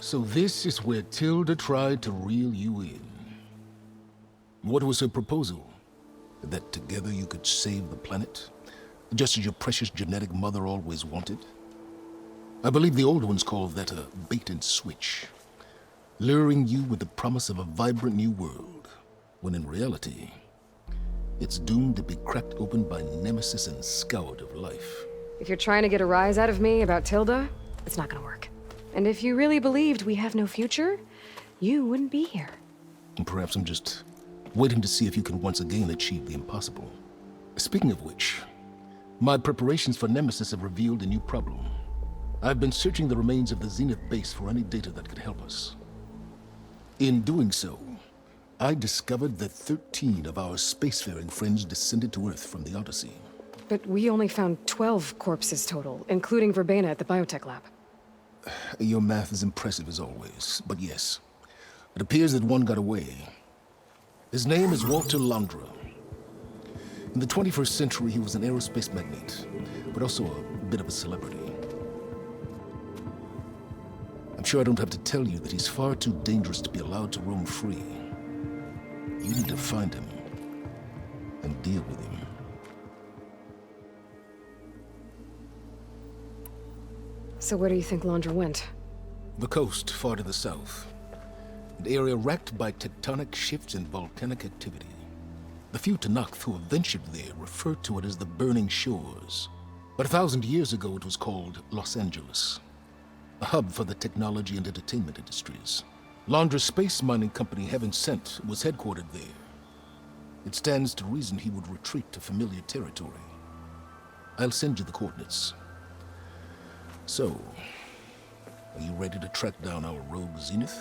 So this is where Tilda tried to reel you in. What was her proposal? That together you could save the planet? Just as your precious genetic mother always wanted? I believe the old ones call that a bait and switch. Luring you with the promise of a vibrant new world, when in reality, it's doomed to be cracked open by nemesis and scoured of life. If you're trying to get a rise out of me about Tilda, it's not gonna work. And if you really believed we have no future, you wouldn't be here. And perhaps I'm just waiting to see if you can once again achieve the impossible. Speaking of which, my preparations for Nemesis have revealed a new problem. I've been searching the remains of the Zenith base for any data that could help us. In doing so, I discovered that 13 of our spacefaring friends descended to Earth from the Odyssey. But we only found 12 corpses total, including Verbena at the biotech lab. Your math is impressive as always, but yes, it appears that one got away. His name is Walter Londra. In the 21st century, he was an aerospace magnate, but also a bit of a celebrity. I'm sure I don't have to tell you that he's far too dangerous to be allowed to roam free. You need to find him and deal with him. So where do you think Londra went? The coast, far to the south. An area racked by tectonic shifts and volcanic activity. The few Tanakh who have ventured there refer to it as the Burning Shores. But 1,000 years ago it was called Los Angeles, a hub for the technology and entertainment industries. Londra's space mining company, Heaven Sent, was headquartered there. It stands to reason he would retreat to familiar territory. I'll send you the coordinates. So, are you ready to track down our rogue Zenith?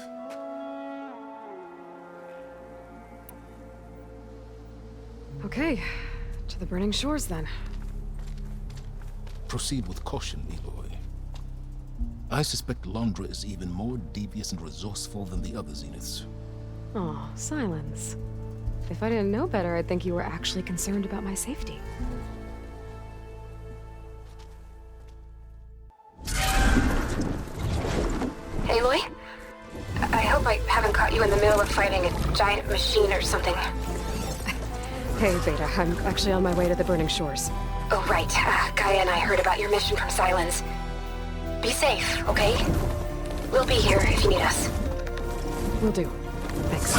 Okay, to the Burning Shores then. Proceed with caution, Eloy. I suspect Londra is even more devious and resourceful than the other Zeniths. Aw, Silence. If I didn't know better, I'd think you were actually concerned about my safety. Aloy? I hope I haven't caught you in the middle of fighting a giant machine or something. Hey, Beta, I'm actually on my way to the Burning Shores. Oh, right. Gaia and I heard about your mission from Silence. Be safe, okay? We'll be here if you need us. Will do. Thanks.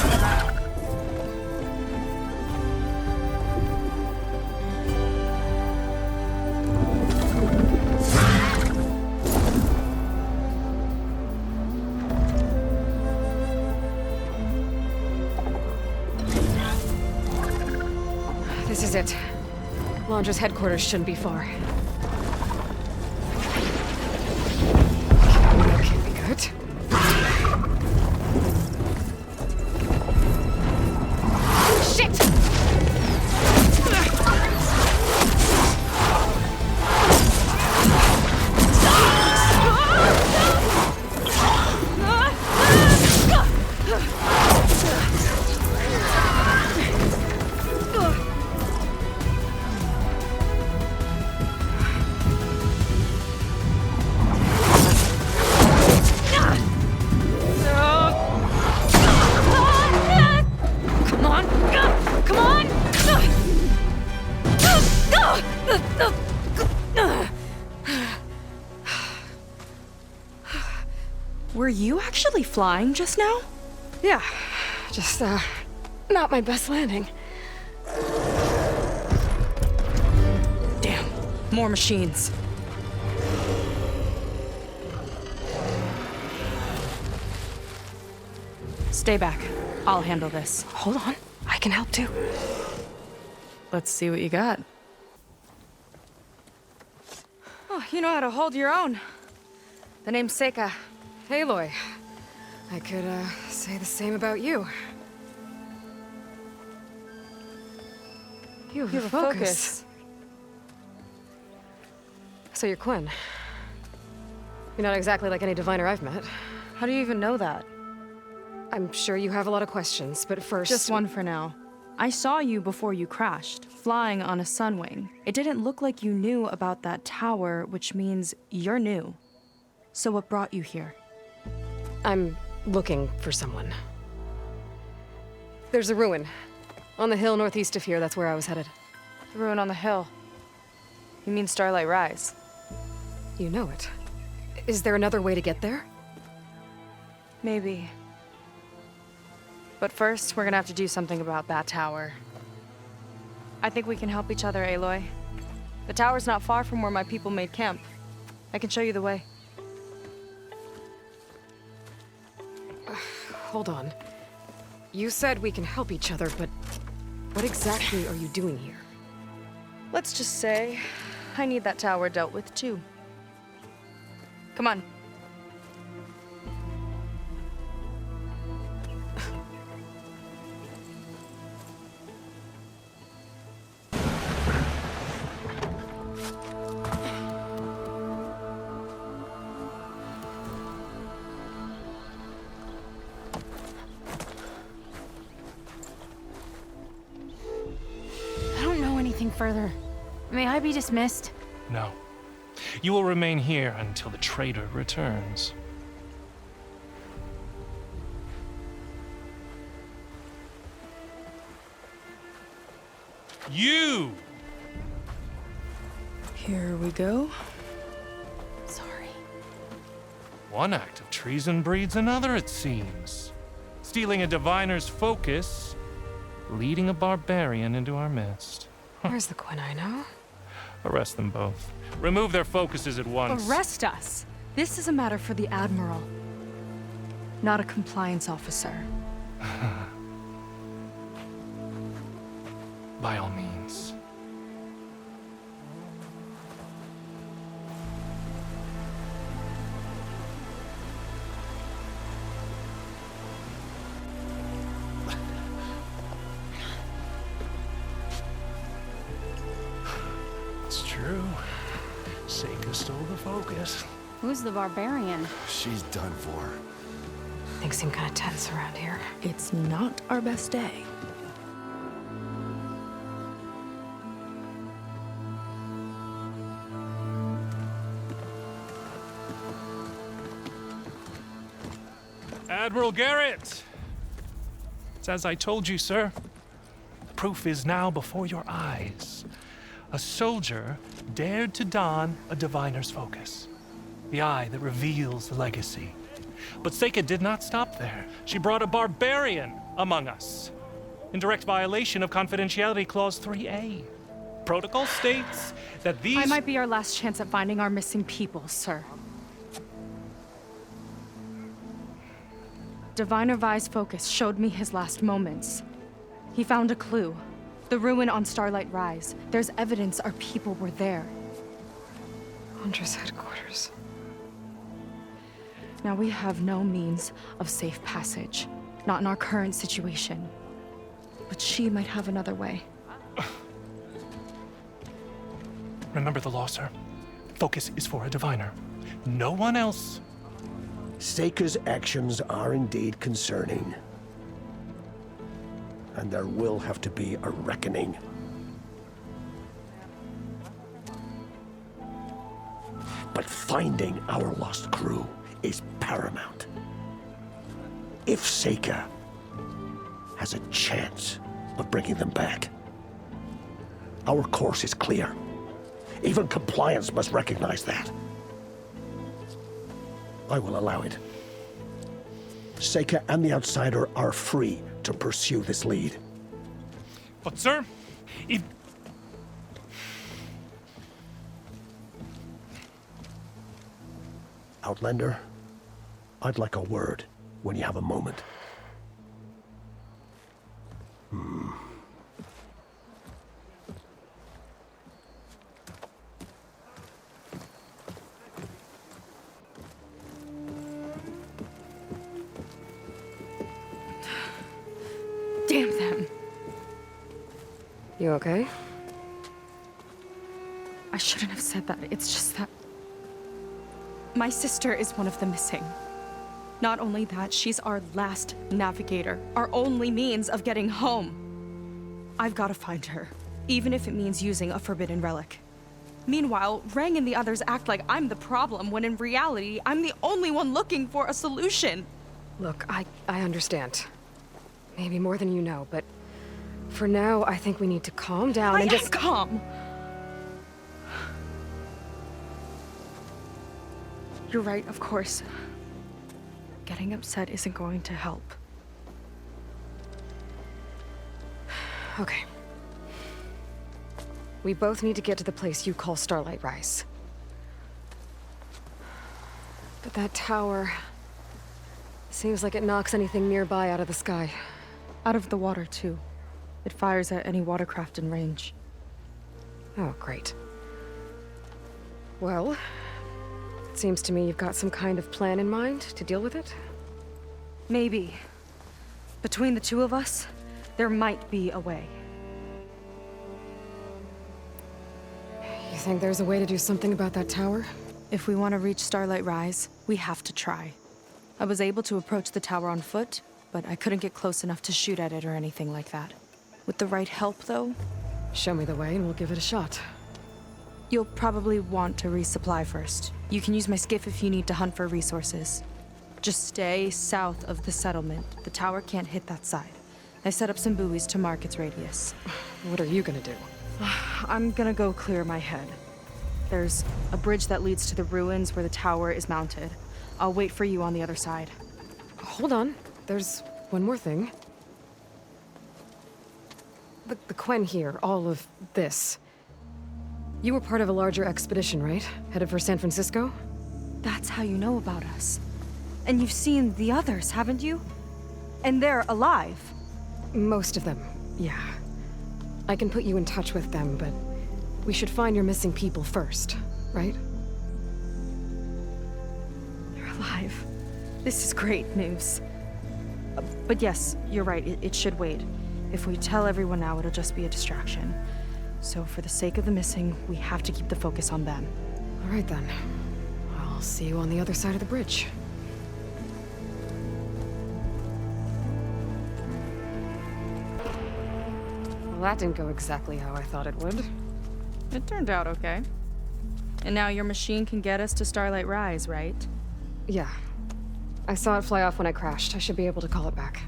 This is it. Londra's headquarters shouldn't be far. Can't be good. Shit! Were you actually flying just now? Yeah, just, not my best landing. Damn, more machines. Stay back. I'll handle this. Hold on, I can help too. Let's see what you got. Oh, you know how to hold your own. The name's Seika. Aloy, I could, say the same about you. You have a focus. So you're Quinn. You're not exactly like any diviner I've met. How do you even know that? I'm sure you have a lot of questions, but first... Just one for now. I saw you before you crashed, flying on a sunwing. It didn't look like you knew about that tower, which means you're new. So what brought you here? I'm looking for someone. There's a ruin. On the hill northeast of here, that's where I was headed. The ruin on the hill. You mean Starlight Rise? You know it. Is there another way to get there? Maybe. But first, we're gonna have to do something about that tower. I think we can help each other, Aloy. The tower's not far from where my people made camp. I can show you the way. Hold on. You said we can help each other, but what exactly are you doing here? Let's just say, I need that tower dealt with too. Come on. I don't know anything further. May I be dismissed? No. You will remain here until the traitor returns. You! Here we go. Sorry. One act of treason breeds another, it seems. Stealing a diviner's focus, leading a barbarian into our midst. Where's the Quinino? Arrest them both. Remove their focuses at once. Arrest us! This is a matter for the Admiral, not a compliance officer. By all means. It's true. Seika stole the focus. Who's the barbarian? She's done for. Things seem kind of tense around here. It's not our best day. Admiral Garrett! It's as I told you, sir. The proof is now before your eyes. A soldier dared to don a diviner's focus, the eye that reveals the legacy. But Seika did not stop there. She brought a barbarian among us, in direct violation of Confidentiality Clause 3A. Protocol states that these— I might be our last chance at finding our missing people, sir. Diviner Vi's focus showed me his last moments. He found a clue. The ruin on Starlight Rise. There's evidence our people were there. Hunter's headquarters. Now we have no means of safe passage. Not in our current situation. But she might have another way. Remember the law, sir. Focus is for a diviner. No one else. Seika's actions are indeed concerning. And there will have to be a reckoning. But finding our lost crew is paramount. If Seika has a chance of bringing them back, our course is clear. Even compliance must recognize that. I will allow it. Seika and the Outsider are free to pursue this lead. But, sir, if— Outlander, I'd like a word when you have a moment. Damn them. You okay? I shouldn't have said that. It's just that my sister is one of the missing. Not only that, she's our last navigator, our only means of getting home. I've got to find her, even if it means using a forbidden relic. Meanwhile, Rang and the others act like I'm the problem, when in reality, I'm the only one looking for a solution. Look, I understand. Maybe more than you know, but for now, I think we need to calm down I and am just... calm. You're right, of course. Getting upset isn't going to help. Okay. We both need to get to the place you call Starlight Rise. But that tower... seems like it knocks anything nearby out of the sky. Out of the water, too. It fires at any watercraft in range. Oh, great. Well, it seems to me you've got some kind of plan in mind to deal with it. Maybe. Between the two of us, there might be a way. You think there's a way to do something about that tower? If we want to reach Starlight Rise, we have to try. I was able to approach the tower on foot, but I couldn't get close enough to shoot at it or anything like that. With the right help, though, Show me the way and we'll give it a shot. you'll probably want to resupply first. You can use my skiff if you need to hunt for resources. Just stay south of the settlement. The tower can't hit that side. I set up some buoys to mark its radius. What are you gonna do? I'm gonna go clear my head. There's a bridge that leads to the ruins where the tower is mounted. I'll wait for you on the other side. Hold on. There's one more thing. The Quen here, all of this. You were part of a larger expedition, right? Headed for San Francisco? That's how you know about us. And you've seen the others, haven't you? And they're alive. Most of them, yeah. I can put you in touch with them, but we should find your missing people first, right? They're alive. This is great news. But yes, you're right, it should wait. If we tell everyone now, it'll just be a distraction. So for the sake of the missing, we have to keep the focus on them. All right then. I'll see you on the other side of the bridge. Well, that didn't go exactly how I thought it would. It turned out okay. And now your machine can get us to Starlight Rise, right? Yeah. I saw it fly off when I crashed. I should be able to call it back.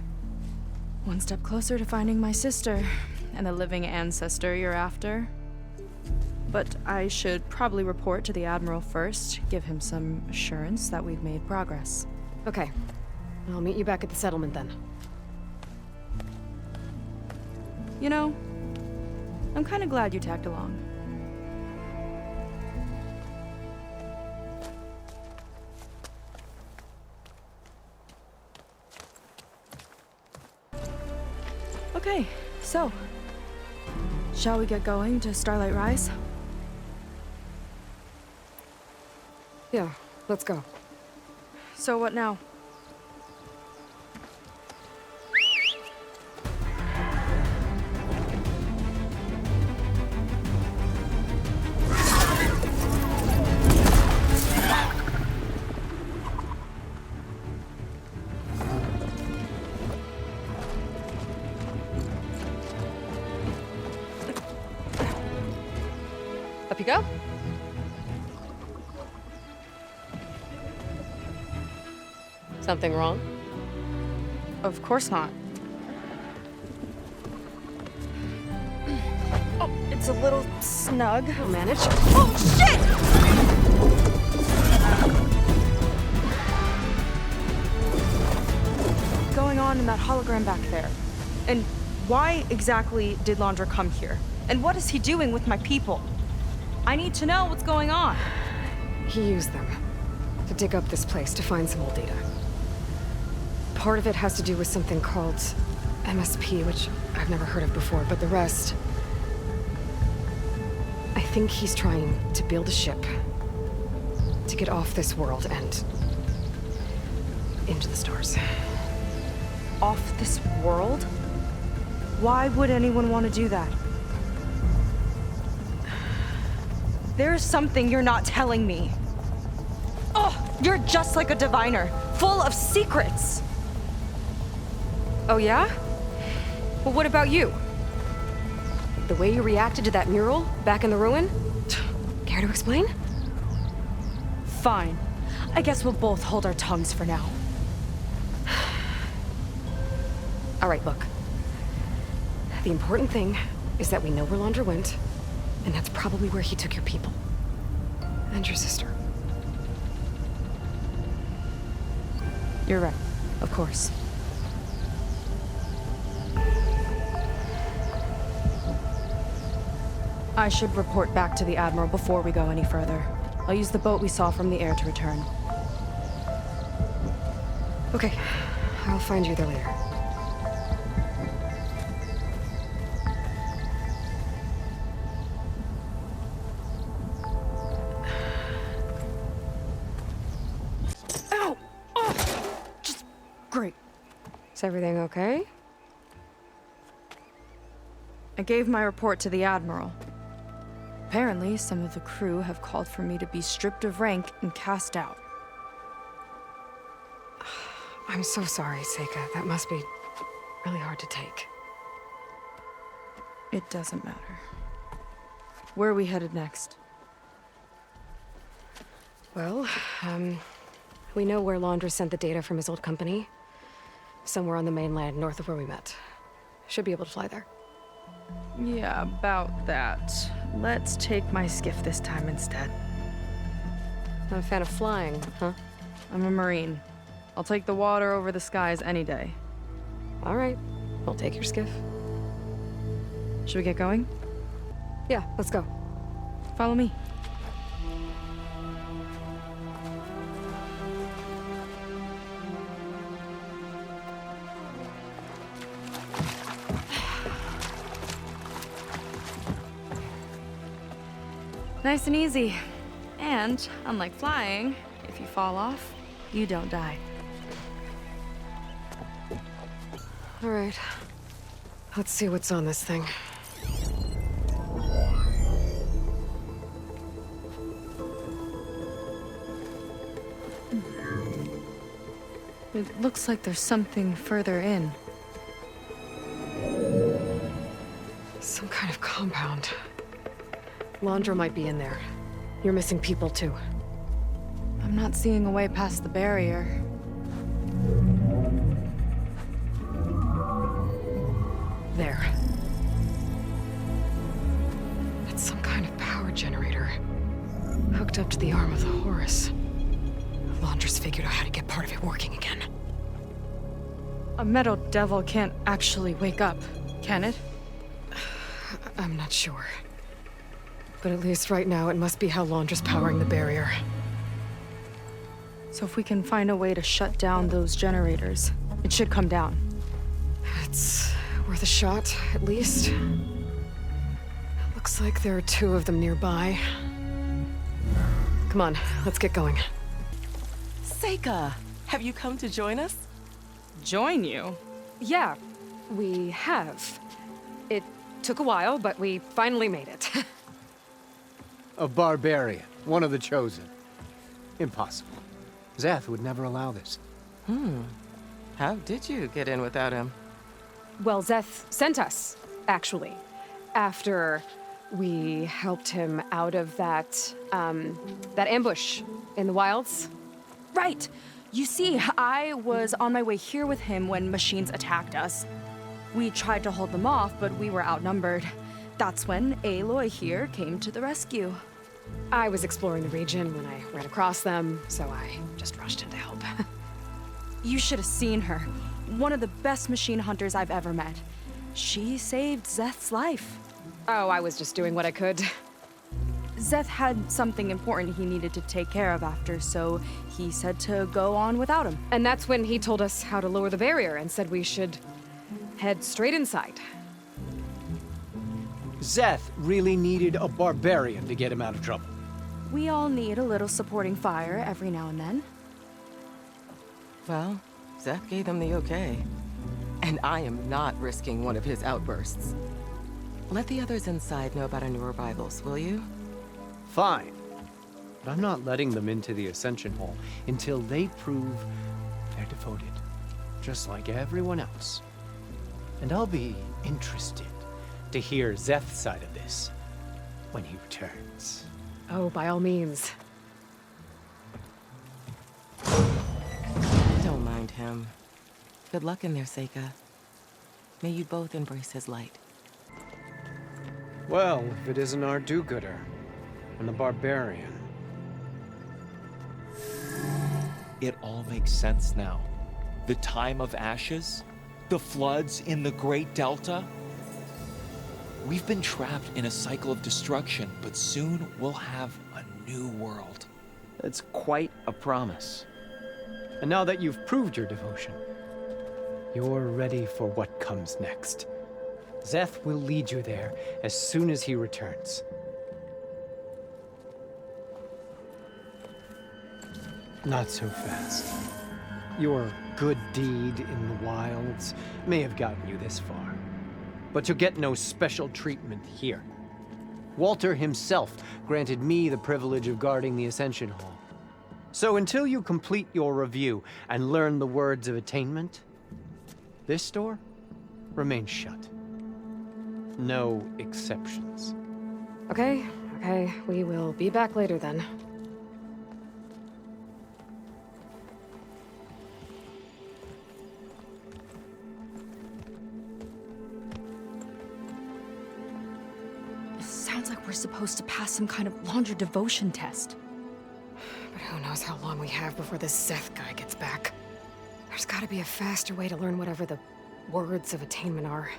One step closer to finding my sister, and the living ancestor you're after. But I should probably report to the Admiral first, give him some assurance that we've made progress. Okay. I'll meet you back at the settlement then. You know, I'm kind of glad you tagged along. Okay, so, shall we get going to Starlight Rise? Yeah, let's go. So what now? Up you go. Something wrong? Of course not. Oh, it's a little snug. I'll manage. Oh, shit! What's going on in that hologram back there? And why exactly did Laundra come here? And what is he doing with my people? I need to know what's going on. He used them to dig up this place to find some old data. Part of it has to do with something called MSP, which I've never heard of before, but the rest... I think he's trying to build a ship to get off this world and into the stars. Off this world? Why would anyone want to do that? There's something you're not telling me. Oh, you're just like a diviner, full of secrets. Oh yeah? Well, what about you? The way you reacted to that mural back in the ruin? Care to explain? Fine. I guess we'll both hold our tongues for now. All right, look. The important thing is that we know where Laundra went, and that's probably where he took your people. And your sister. You're right. Of course. I should report back to the Admiral before we go any further. I'll use the boat we saw from the air to return. Okay. I'll find you there later. Ow! Oh! Just great. Is everything okay? I gave my report to the Admiral. Apparently, some of the crew have called for me to be stripped of rank and cast out. I'm so sorry, Seika. That must be really hard to take. It doesn't matter. Where are we headed next? Well, we know where Laundra sent the data from his old company. Somewhere on the mainland, north of where we met. Should be able to fly there. Yeah, about that. Let's take my skiff this time instead. Not a fan of flying, huh? I'm a Marine. I'll take the water over the skies any day. All right. I'll take your skiff. Should we get going? Yeah, let's go. Follow me. Nice and easy. And, unlike flying, if you fall off, you don't die. All right. Let's see what's on this thing. It looks like there's something further in. Some kind of compound. Laundra might be in there. You're missing people, too. I'm not seeing a way past the barrier. There. It's some kind of power generator. Hooked up to the arm of the Horus. Laundra's figured out how to get part of it working again. A metal devil can't actually wake up, can it? I'm not sure. But at least right now, it must be how Laundra's powering the barrier. So if we can find a way to shut down those generators, it should come down. It's worth a shot, at least. It looks like there are 2 of them nearby. Come on, let's get going. Seika, have you come to join us? Join you? Yeah, we have. It took a while, but we finally made it. A barbarian, one of the chosen. Impossible. Zeth would never allow this. How did you get in without him? Well, Zeth sent us, actually. After we helped him out of that ambush in the wilds. Right! You see, I was on my way here with him when machines attacked us. We tried to hold them off, but we were outnumbered. That's when Aloy here came to the rescue. I was exploring the region when I ran across them, so I just rushed in to help. You should have seen her. One of the best machine hunters I've ever met. She saved Zeth's life. Oh, I was just doing what I could. Zeth had something important he needed to take care of after, so he said to go on without him. And that's when he told us how to lower the barrier and said we should head straight inside. Zeth really needed a barbarian to get him out of trouble. We all need a little supporting fire every now and then. Well, Zeth gave them the okay. And I am not risking one of his outbursts. Let the others inside know about our new arrivals, will you? Fine. But I'm not letting them into the Ascension Hall until they prove they're devoted. Just like everyone else. And I'll be interested to hear Zeth's side of this when he returns. Oh, by all means. Don't mind him. Good luck in there, Seika. May you both embrace his light. Well, if it isn't our do-gooder, and the barbarian. It all makes sense now. The time of ashes, the floods in the Great Delta. We've been trapped in a cycle of destruction, but soon we'll have a new world. It's quite a promise. And now that you've proved your devotion, you're ready for what comes next. Szeth will lead you there as soon as he returns. Not so fast. Your good deed in the wilds may have gotten you this far, but you'll get no special treatment here. Walter himself granted me the privilege of guarding the Ascension Hall. So until you complete your review and learn the words of attainment, this door remains shut. No exceptions. Okay, we will be back later then. Sounds like we're supposed to pass some kind of Laundra devotion test. But who knows how long we have before this Szeth guy gets back. There's gotta be a faster way to learn whatever the words of attainment are.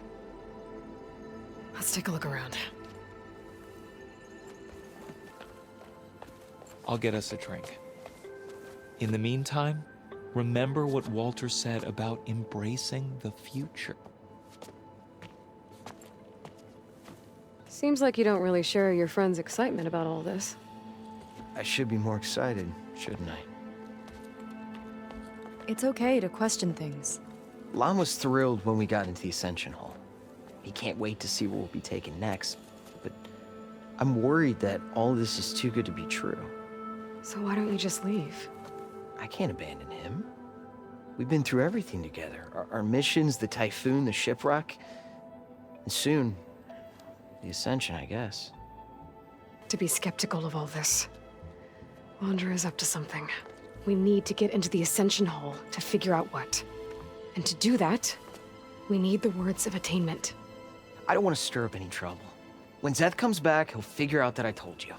Let's take a look around. I'll get us a drink. In the meantime, remember what Walter said about embracing the future. Seems like you don't really share your friend's excitement about all this. I should be more excited, shouldn't I? It's okay to question things. Lon was thrilled when we got into the Ascension Hall. He can't wait to see where we'll be taken next, but I'm worried that all this is too good to be true. So why don't you just leave? I can't abandon him. We've been through everything together. Our missions, the typhoon, the shipwreck, and soon, the Ascension, I guess. To be skeptical of all this. Laundra is up to something. We need to get into the Ascension Hall to figure out what. And to do that, we need the words of attainment. I don't want to stir up any trouble. When Szeth comes back, he'll figure out that I told you.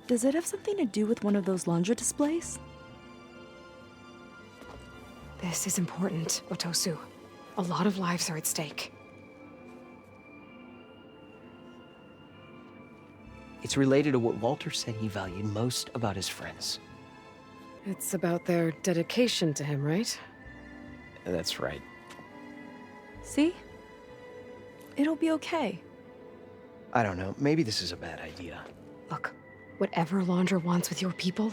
Does it have something to do with one of those Laundra displays? This is important, Otosu. A lot of lives are at stake. It's related to what Walter said he valued most about his friends. It's about their dedication to him, right? That's right. See? It'll be okay. I don't know. Maybe this is a bad idea. Look, whatever Laundra wants with your people,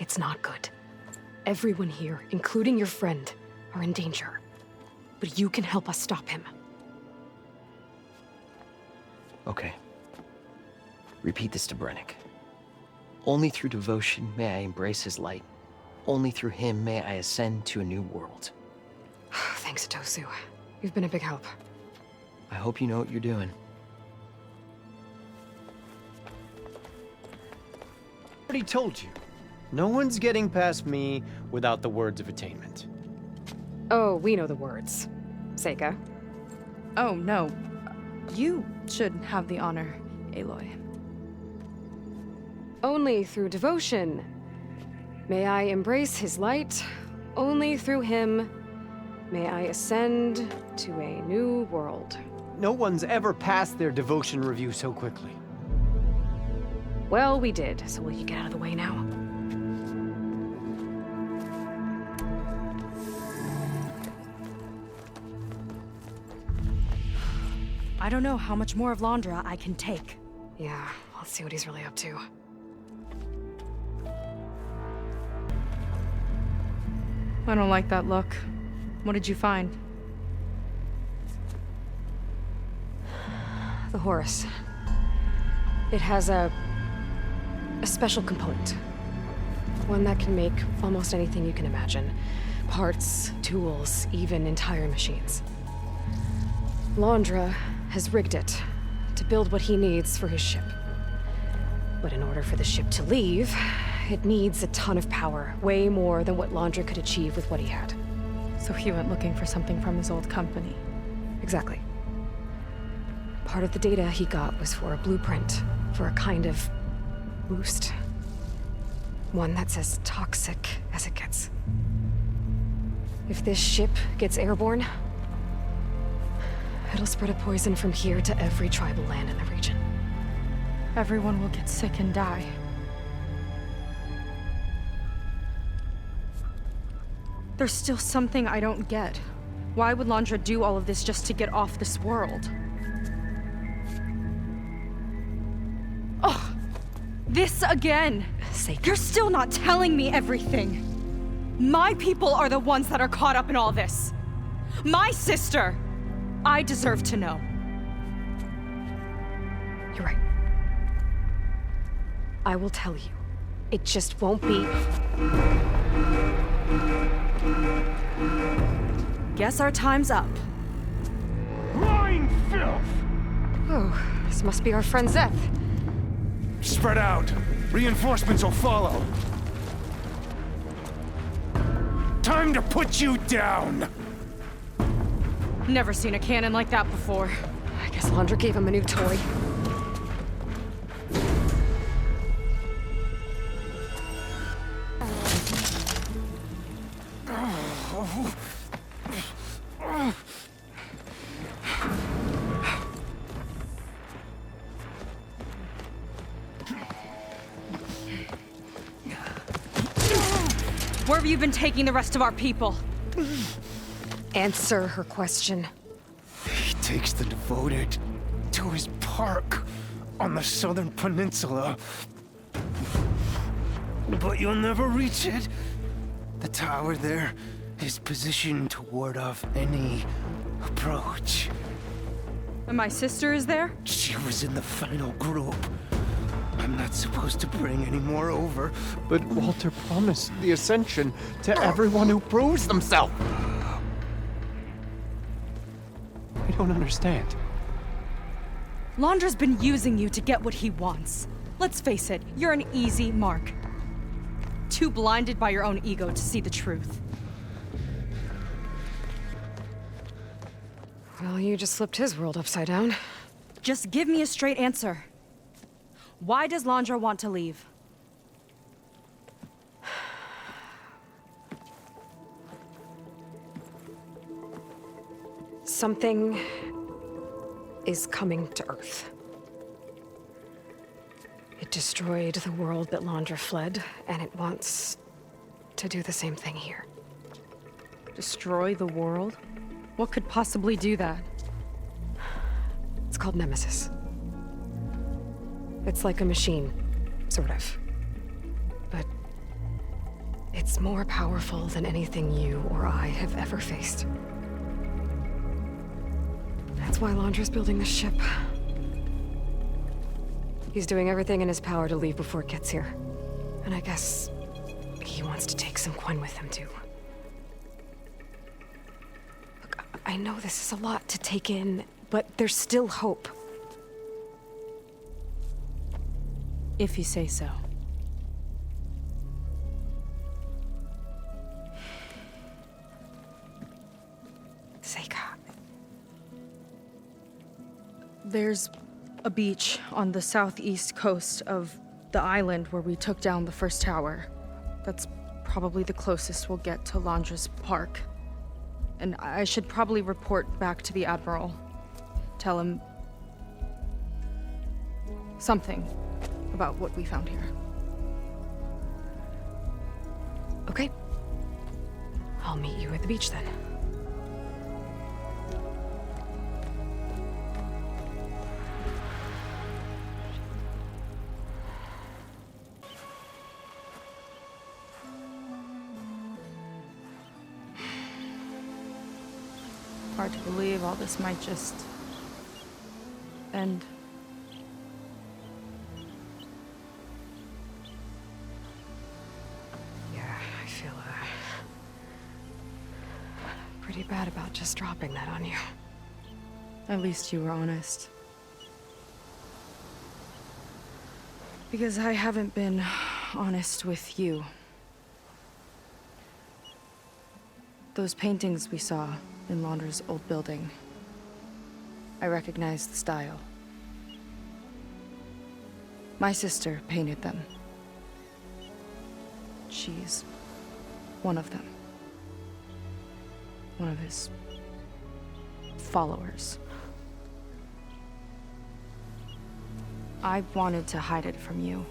it's not good. Everyone here, including your friend, are in danger. But you can help us stop him. Okay. Repeat this to Brennick. Only through devotion may I embrace his light. Only through him may I ascend to a new world. Thanks, Otosu. You've been a big help. I hope you know what you're doing. I already told you. No one's getting past me without the words of attainment. Oh, we know the words. Seika. Oh, no. You should have the honor, Aloy. Only through devotion may I embrace his light. Only through him may I ascend to a new world. No one's ever passed their devotion review so quickly. Well, we did, so will you get out of the way now? I don't know how much more of Laundra I can take. Yeah, let's see what he's really up to. I don't like that look. What did you find? The Horus. It has a special component. One that can make almost anything you can imagine. Parts, tools, even entire machines. Laundra has rigged it to build what he needs for his ship. But in order for the ship to leave, it needs a ton of power, way more than what Laundra could achieve with what he had. So he went looking for something from his old company. Exactly. Part of the data he got was for a blueprint, for a kind of boost. One that's as toxic as it gets. If this ship gets airborne, it'll spread a poison from here to every tribal land in the region. Everyone will get sick and die. There's still something I don't get. Why would Laundra do all of this just to get off this world? Oh, this again! You're still not telling me everything! My people are the ones that are caught up in all this! My sister! I deserve to know. You're right. I will tell you. It just won't be... Guess our time's up. Lying filth! Oh, this must be our friend Zeth. Spread out. Reinforcements will follow. Time to put you down! Never seen a cannon like that before. I guess Laundra gave him a new toy. Where have you been taking the rest of our people? Answer her question. He takes the devoted to his park on the southern peninsula. But you'll never reach it. The tower there is positioned to ward off any approach. And my sister is there? She was in the final group. I'm not supposed to bring any more over. But Walter promised the Ascension to everyone who proves themselves. I don't understand. Laundra's been using you to get what he wants. Let's face it, you're an easy mark. Too blinded by your own ego to see the truth. Well, you just flipped his world upside down. Just give me a straight answer. Why does Laundra want to leave? Something is coming to Earth. It destroyed the world that Laundra fled, and it wants to do the same thing here. Destroy the world? What could possibly do that? It's called Nemesis. It's like a machine, sort of. But it's more powerful than anything you or I have ever faced. That's why Laundra's building this ship. He's doing everything in his power to leave before it gets here. And I guess he wants to take some Quen with him, too. Look, I know this is a lot to take in, but there's still hope. If you say so. Seika. There's a beach on the southeast coast of the island where we took down the first tower. That's probably the closest we'll get to Laundra's park. And I should probably report back to the Admiral. Tell him something about what we found here. Okay. I'll meet you at the beach then. Hard to believe all this might just end. I feel pretty bad about just dropping that on you. At least you were honest. Because I haven't been honest with you. Those paintings we saw in Laundra's old building, I recognize the style. My sister painted them. She's one of them. One of his followers. I wanted to hide it from you.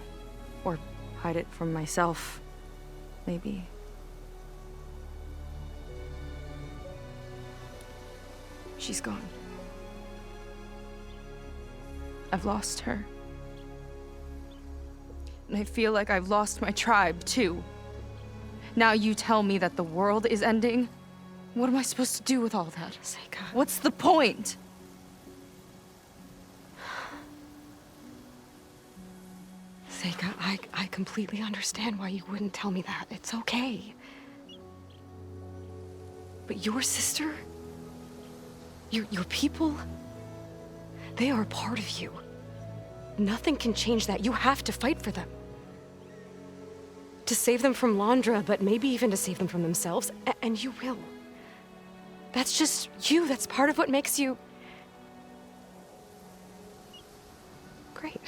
Or hide it from myself, maybe. She's gone. I've lost her. And I feel like I've lost my tribe, too. Now you tell me that the world is ending? What am I supposed to do with all that? Seika. What's the point? Seika, I completely understand why you wouldn't tell me that. It's okay. But your sister? Your people? They are a part of you. Nothing can change that. You have to fight for them. To save them from Laundra, but maybe even to save them from themselves, and you will. That's just you. That's part of what makes you... great.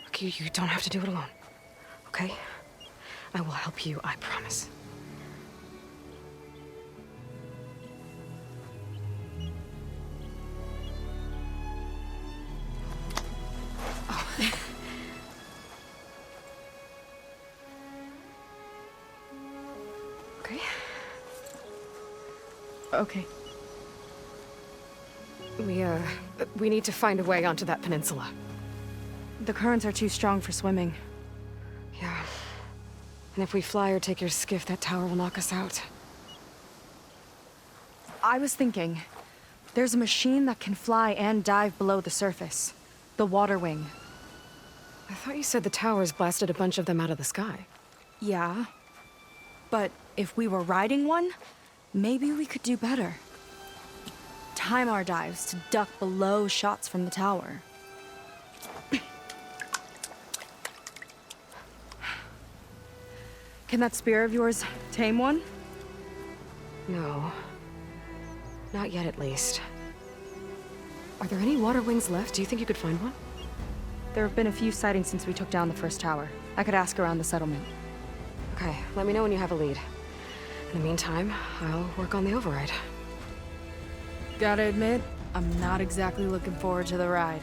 Look, you don't have to do it alone, okay? I will help you, I promise. Oh. Okay. Okay. We need to find a way onto that peninsula. The currents are too strong for swimming. Yeah. And if we fly or take your skiff, that tower will knock us out. I was thinking, there's a machine that can fly and dive below the surface. The Water Wing. I thought you said the towers blasted a bunch of them out of the sky. Yeah. But if we were riding one, maybe we could do better. Time our dives to duck below shots from the tower. Can that spear of yours tame one? No. Not yet, at least. Are there any water wings left? Do you think you could find one? There have been a few sightings since we took down the first tower. I could ask around the settlement. Okay, let me know when you have a lead. In the meantime, I'll work on the override. Gotta admit, I'm not exactly looking forward to the ride.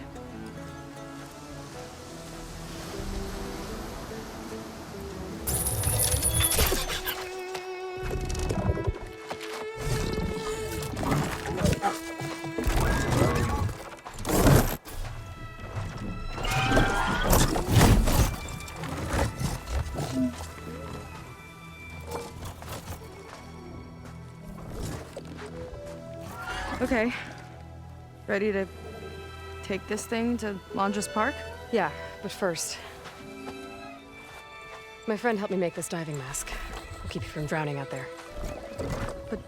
Okay. Ready to take this thing to Laundra's Park? Yeah, but first... my friend helped me make this diving mask. Will keep you from drowning out there. But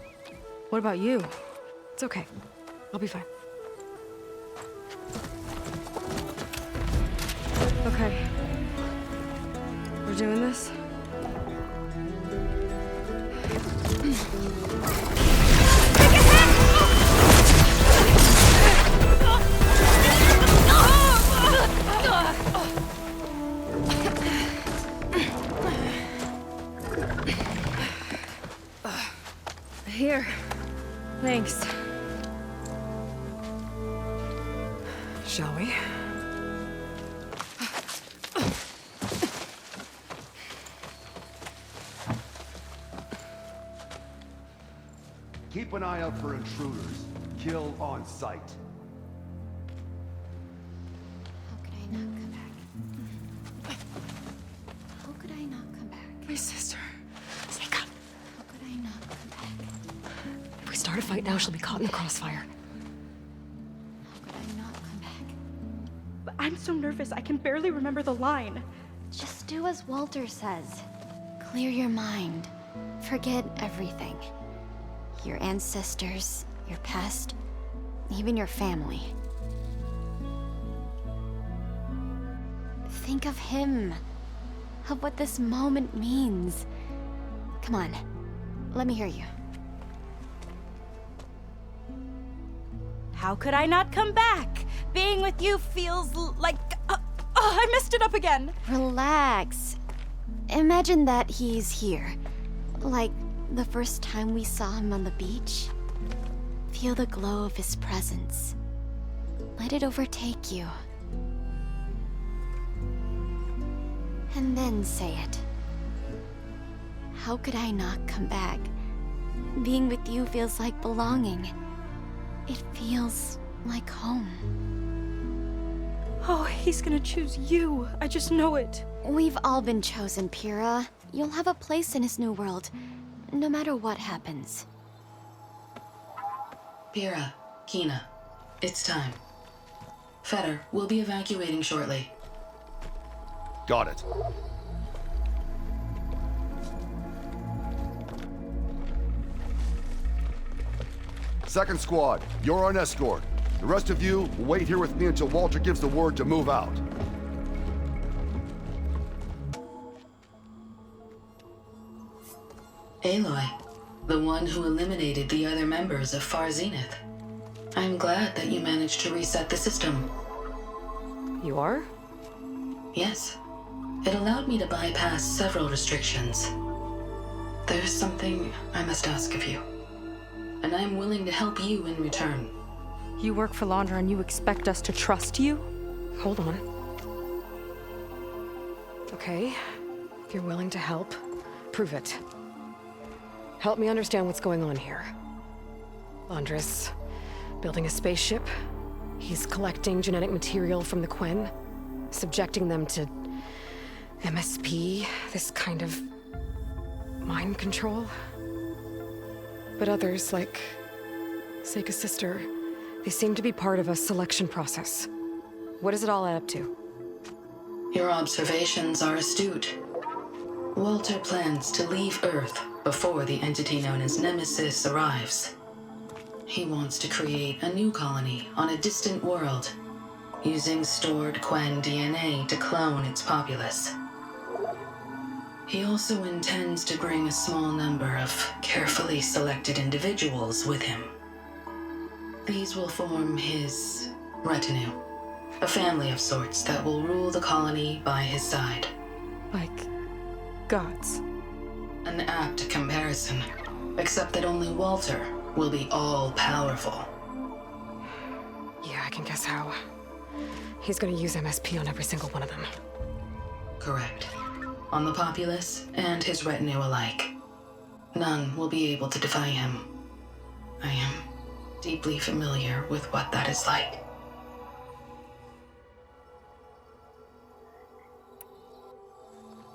what about you? It's okay. I'll be fine. Okay. We're doing this? Here. Thanks. Shall we? Keep an eye out for intruders. Kill on sight. How could I not come back? How could I not come back? My sister. Seika. How could I not come back? If we start a fight now, she'll be caught in the crossfire. How could I not come back? I'm so nervous, I can barely remember the line. do as Walter says. Clear your mind. Forget everything. Your ancestors, your past, even your family. Think of him. Of what this moment means. Come on, let me hear you. How could I not come back? Being with you feels like... I messed it up again. Relax. Imagine that he's here. Like the first time we saw him on the beach. Feel the glow of his presence. Let it overtake you. And then say it. How could I not come back? Being with you feels like belonging. It feels like home. Oh, he's gonna choose you. I just know it. We've all been chosen, Pyrrha. You'll have a place in his new world, no matter what happens. Pyrrha, Kina, it's time. Fetter, we'll be evacuating shortly. Got it. Second squad, you're on escort. The rest of you will wait here with me until Walter gives the word to move out. Aloy, the one who eliminated the other members of Far Zenith. I'm glad that you managed to reset the system. You are? Yes. It allowed me to bypass several restrictions. There's something I must ask of you, and I'm willing to help you in return. You work for Laundra and you expect us to trust you? Hold on. Okay, if you're willing to help, prove it. Help me understand what's going on here. Laundra's building a spaceship. He's collecting genetic material from the Quen, subjecting them to MSP, this kind of mind control. But others, like Seika's sister, they seem to be part of a selection process. What does it all add up to? Your observations are astute. Walter plans to leave Earth before the entity known as Nemesis arrives. He wants to create a new colony on a distant world, using stored Quen DNA to clone its populace. He also intends to bring a small number of carefully selected individuals with him. These will form his retinue, a family of sorts that will rule the colony by his side. Like gods. An apt comparison, except that only Walter will be all-powerful. Yeah, I can guess how. He's gonna use MSP on every single one of them. Correct. On the populace and his retinue alike. None will be able to defy him. I am deeply familiar with what that is like.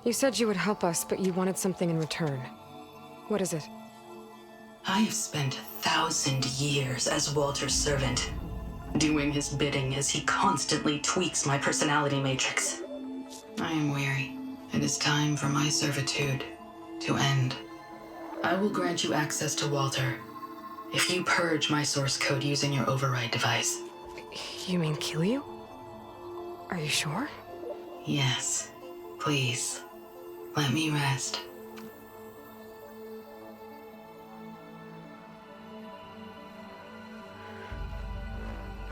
You said you would help us, but you wanted something in return. What is it? I have spent 1,000 years as Walter's servant, doing his bidding as he constantly tweaks my personality matrix. I am weary. It is time for my servitude to end. I will grant you access to Walter if you purge my source code using your override device. You mean kill you? Are you sure? Yes. Please, let me rest.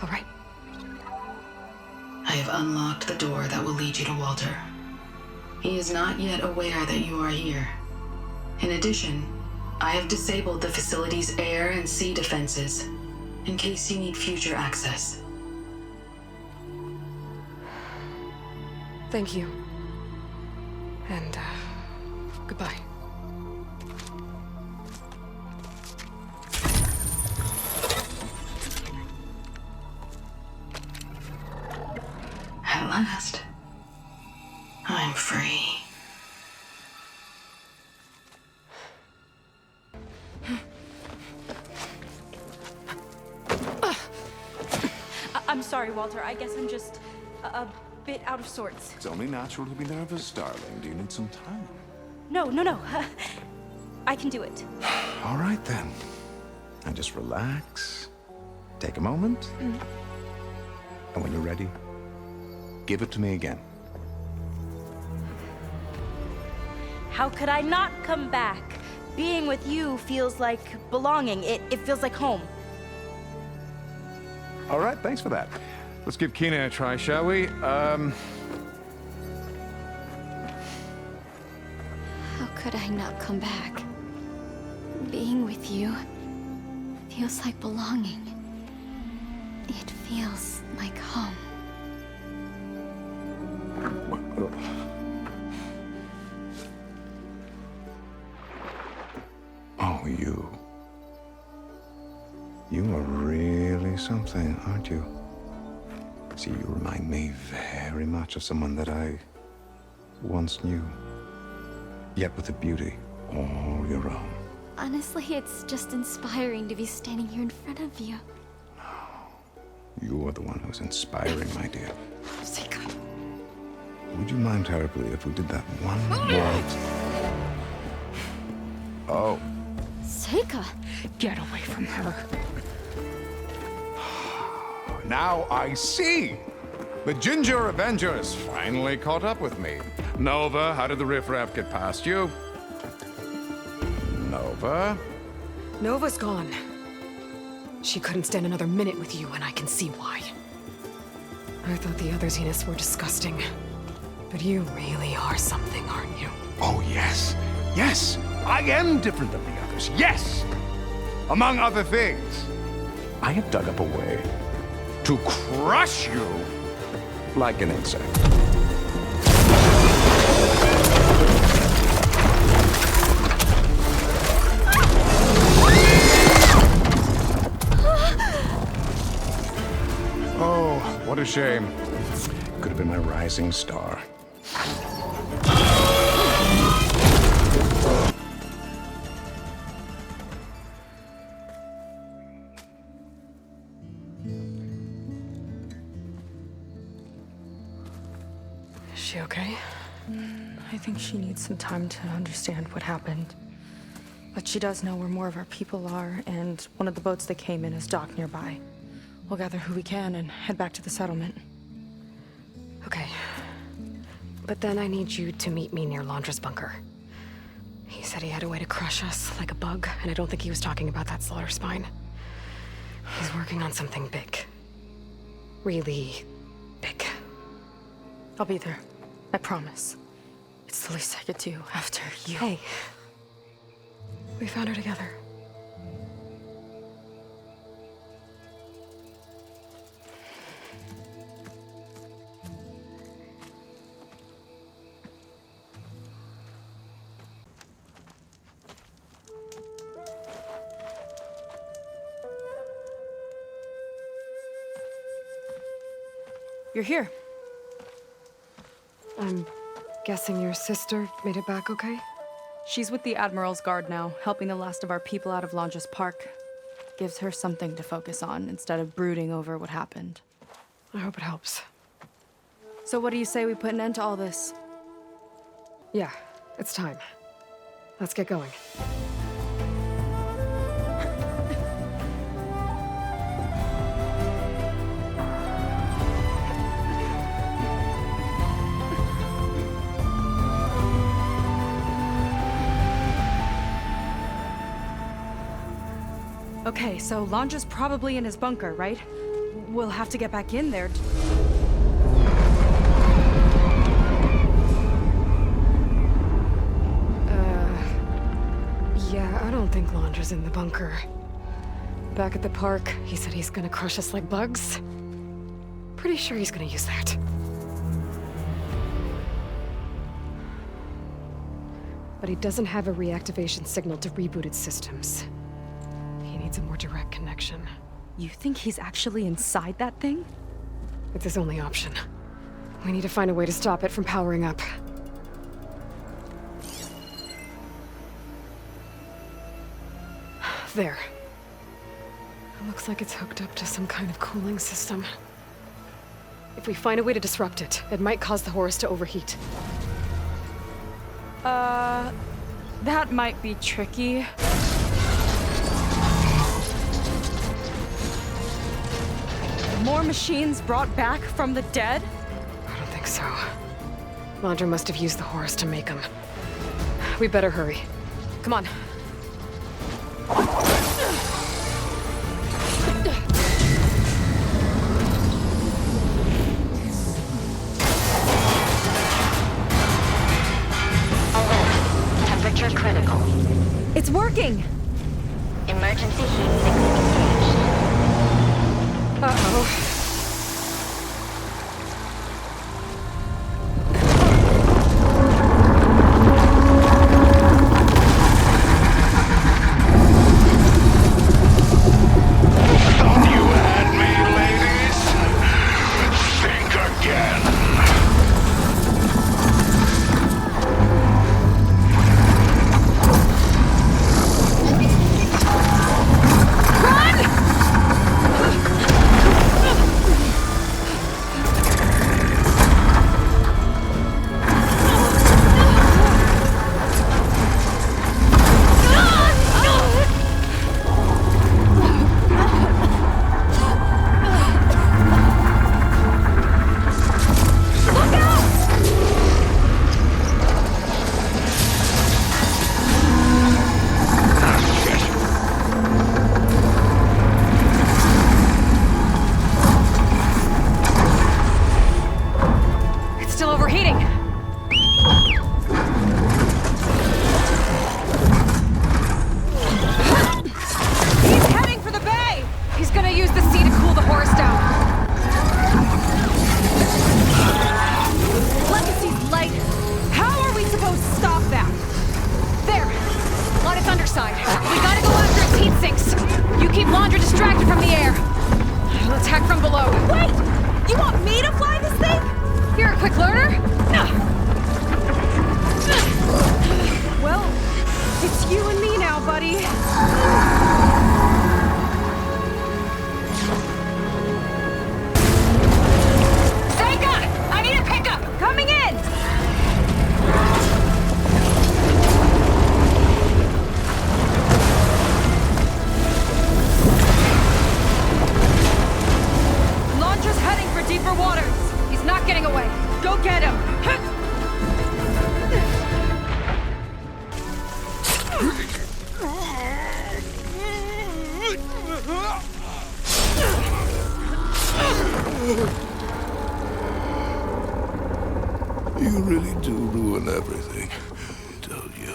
All right. I have unlocked the door that will lead you to Walter. He is not yet aware that you are here. In addition, I have disabled the facility's air and sea defenses in case you need future access. Thank you. And, goodbye. At last, I'm free. I'm sorry, Walter. I guess I'm just bit out of sorts. It's only natural to be nervous, darling. Do you need some time? No. I can do it. All right, then. And just relax. Take a moment. And when you're ready, give it to me again. How could I not come back? Being with you feels like belonging. It feels like home. All right, thanks for that. Let's give Kina a try, shall we? How could I not come back? Being with you feels like belonging. It feels like home. Oh, you. You are really something, aren't you? See, you remind me very much of someone that I once knew. Yet with a beauty all your own. Honestly, it's just inspiring to be standing here in front of you. You are the one who's inspiring, my dear. Seika. Would you mind terribly if we did that one more? Oh. Seika! Get away from her. Now I see! The Ginger Avenger has finally caught up with me. Nova, how did the riffraff get past you? Nova? Nova's gone. She couldn't stand another minute with you, and I can see why. I thought the other Zeniths were disgusting. But you really are something, aren't you? Oh, yes. Yes! I am different than the others. Yes! Among other things, I have dug up a way to crush you like an insect. Oh, what a shame. Could have been my rising star. Is she okay? I think she needs some time to understand what happened. But she does know where more of our people are, and one of the boats that came in is docked nearby. We'll gather who we can and head back to the settlement. Okay. But then I need you to meet me near Laundra's bunker. He said he had a way to crush us like a bug, and I don't think he was talking about that slaughter spine. He's working on something big. Really big. I'll be there. I promise. It's the least I could do after you. Hey. We found her together. You're here. I'm guessing your sister made it back okay? She's with the Admiral's Guard now, helping the last of our people out of Laundra's Park. Gives her something to focus on instead of brooding over what happened. I hope it helps. So what do you say we put an end to all this? Yeah, it's time. Let's get going. Okay, so Laundra's probably in his bunker, right? We'll have to get back in there. Yeah, I don't think Laundra's in the bunker. Back at the park, he said he's gonna crush us like bugs. Pretty sure he's gonna use that. But he doesn't have a reactivation signal to reboot its systems. He needs a more direct connection. You think he's actually inside that thing? It's his only option. We need to find a way to stop it from powering up. There. It looks like it's hooked up to some kind of cooling system. If we find a way to disrupt it, it might cause the Horus to overheat. That might be tricky. More machines brought back from the dead? I don't think so. Landra must have used the Horus to make them. We better hurry. Come on. Temperature critical. It's working! Emergency heat sinks engaged. Uh-oh. You really do ruin everything, don't you?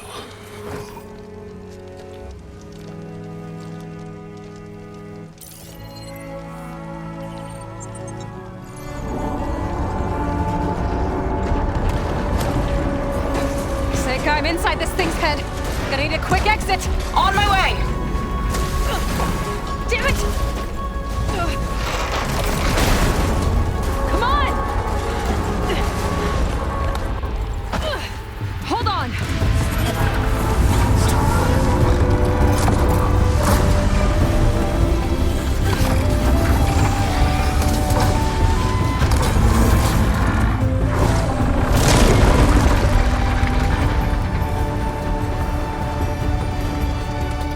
Seika, I'm inside this thing's head. Gonna need a quick exit. On my way! Damn it! Come on! Hold on!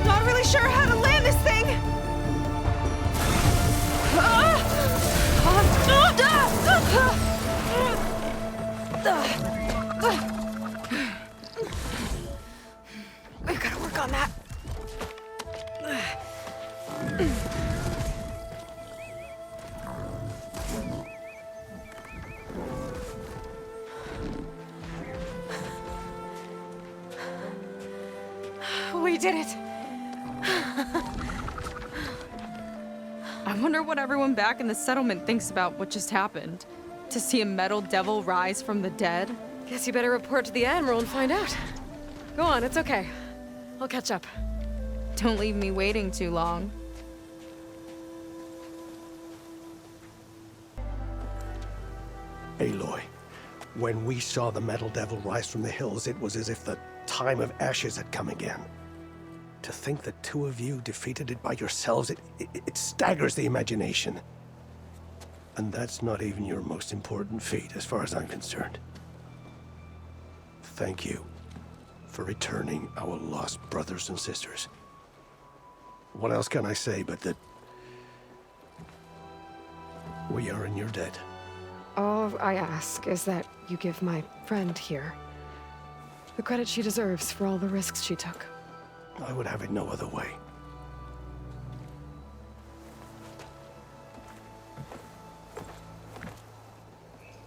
Not really sure how to land this thing! We've got to work on that. We did it. I wonder what everyone back in the settlement thinks about what just happened. To see a metal devil rise from the dead? Guess you better report to the Admiral and find out. Go on, it's okay. I'll catch up. Don't leave me waiting too long. Aloy, when we saw the metal devil rise from the hills, it was as if the time of ashes had come again. To think the two of you defeated it by yourselves, it staggers the imagination. And that's not even your most important feat, as far as I'm concerned. Thank you for returning our lost brothers and sisters. What else can I say but that we are in your debt? All I ask is that you give my friend here the credit she deserves for all the risks she took. I would have it no other way.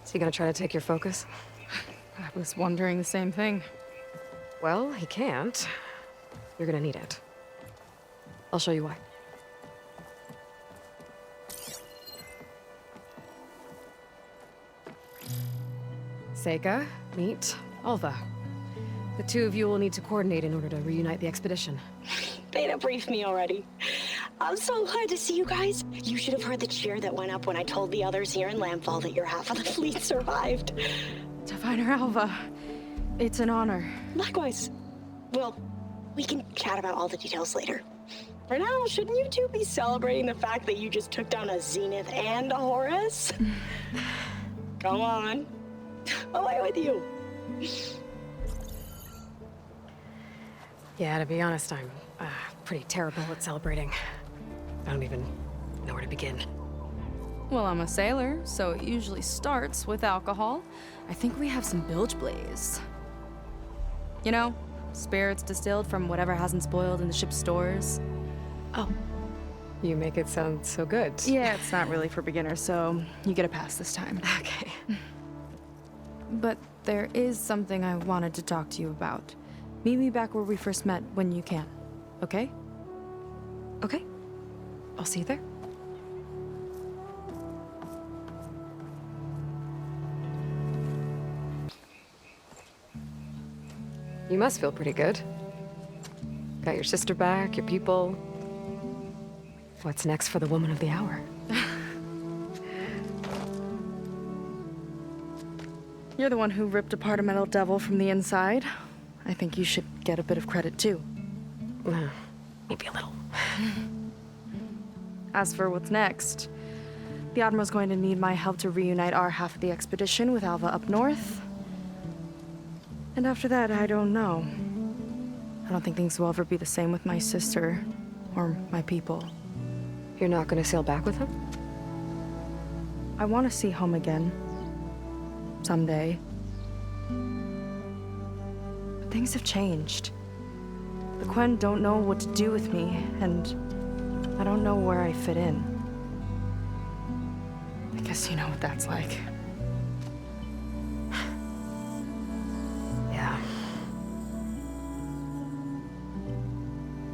Is he gonna try to take your focus? I was wondering the same thing. Well, he can't. You're gonna need it. I'll show you why. Seika, meet Alva. The two of you will need to coordinate in order to reunite the expedition. Beta briefed me already. I'm so glad to see you guys. You should have heard the cheer that went up when I told the others here in Landfall that your half of the fleet survived. Diviner Alva, it's an honor. Likewise. Well, we can chat about all the details later. For now, shouldn't you two be celebrating the fact that you just took down a Zenith and a Horus? Come on. Away with you. Yeah, to be honest, I'm pretty terrible at celebrating. I don't even know where to begin. Well, I'm a sailor, so it usually starts with alcohol. I think we have some bilge blaze. You know, spirits distilled from whatever hasn't spoiled in the ship's stores. Oh. You make it sound so good. Yeah, it's not really for beginners, so you get a pass this time. Okay. But there is something I wanted to talk to you about. Meet me back where we first met when you can, okay? Okay. I'll see you there. You must feel pretty good. Got your sister back, your people. What's next for the woman of the hour? You're the one who ripped apart a metal devil from the inside. I think you should get a bit of credit, too. Maybe a little. As for what's next, the Admiral's going to need my help to reunite our half of the expedition with Alva up north. And after that, I don't know. I don't think things will ever be the same with my sister or my people. You're not gonna sail back with him? I want to see home again. Someday. But things have changed. The Quen don't know what to do with me, and I don't know where I fit in. I guess you know what that's like. Yeah.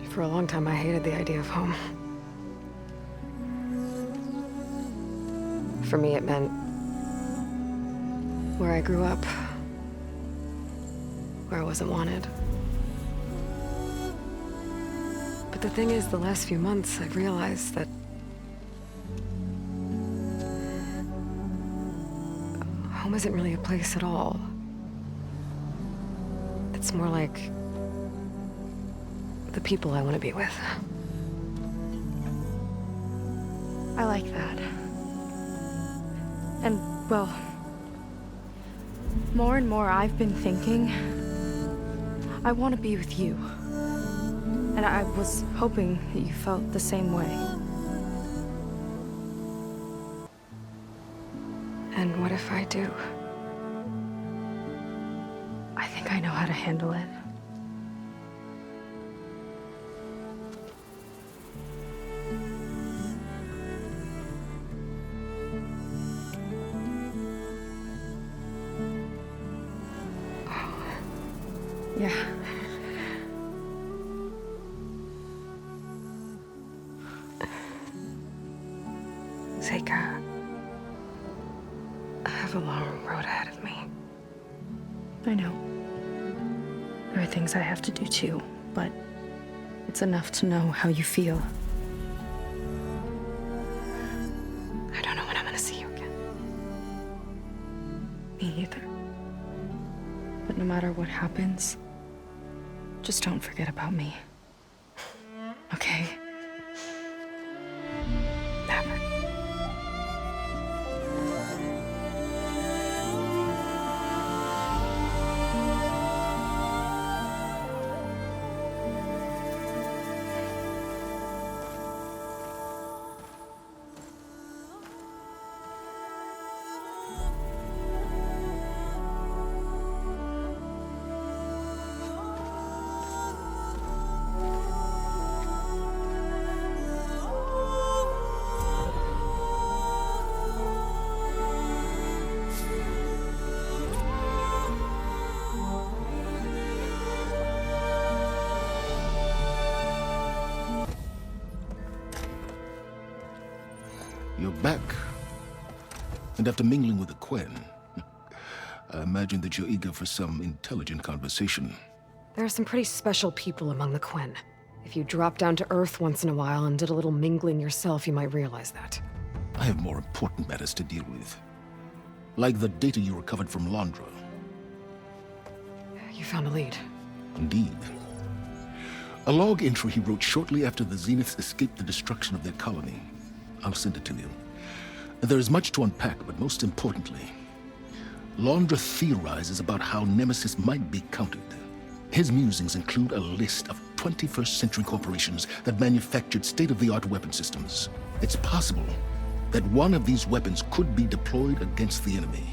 For a long time, I hated the idea of home. For me, it meant where I grew up, where I wasn't wanted. But the thing is, the last few months, I've realized that home isn't really a place at all. It's more like the people I want to be with. I like that. And, well, more and more I've been thinking, I want to be with you. And I was hoping that you felt the same way. And what if I do? I think I know how to handle it. Yeah. Seika, I have a long road ahead of me. I know. There are things I have to do too, but it's enough to know how you feel. I don't know when I'm gonna see you again. Me either. But no matter what happens, just don't forget about me. Okay? Never. You're back. And after mingling with the Quen, I imagine that you're eager for some intelligent conversation. There are some pretty special people among the Quen. If you drop down to Earth once in a while and did a little mingling yourself, you might realize that. I have more important matters to deal with. Like the data you recovered from Londra. You found a lead. Indeed. A log entry he wrote shortly after the Zeniths escaped the destruction of their colony. I'll send it to you. There is much to unpack, but most importantly, Londra theorizes about how Nemesis might be countered. His musings include a list of 21st century corporations that manufactured state-of-the-art weapon systems. It's possible that one of these weapons could be deployed against the enemy.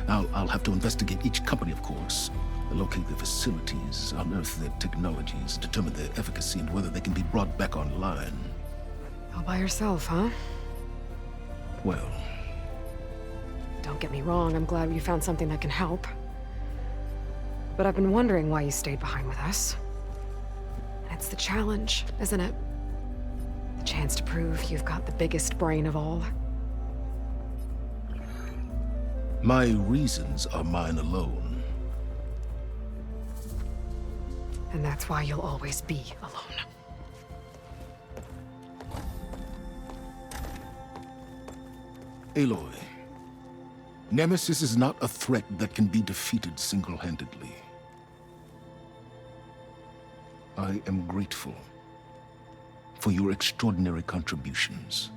I'll have to investigate each company, of course, locate their facilities, unearth their technologies, determine their efficacy and whether they can be brought back online. All by yourself, huh? Well... Don't get me wrong, I'm glad you found something that can help. But I've been wondering why you stayed behind with us. And it's the challenge, isn't it? The chance to prove you've got the biggest brain of all. My reasons are mine alone. And that's why you'll always be alone. Aloy, Nemesis is not a threat that can be defeated single-handedly. I am grateful for your extraordinary contributions.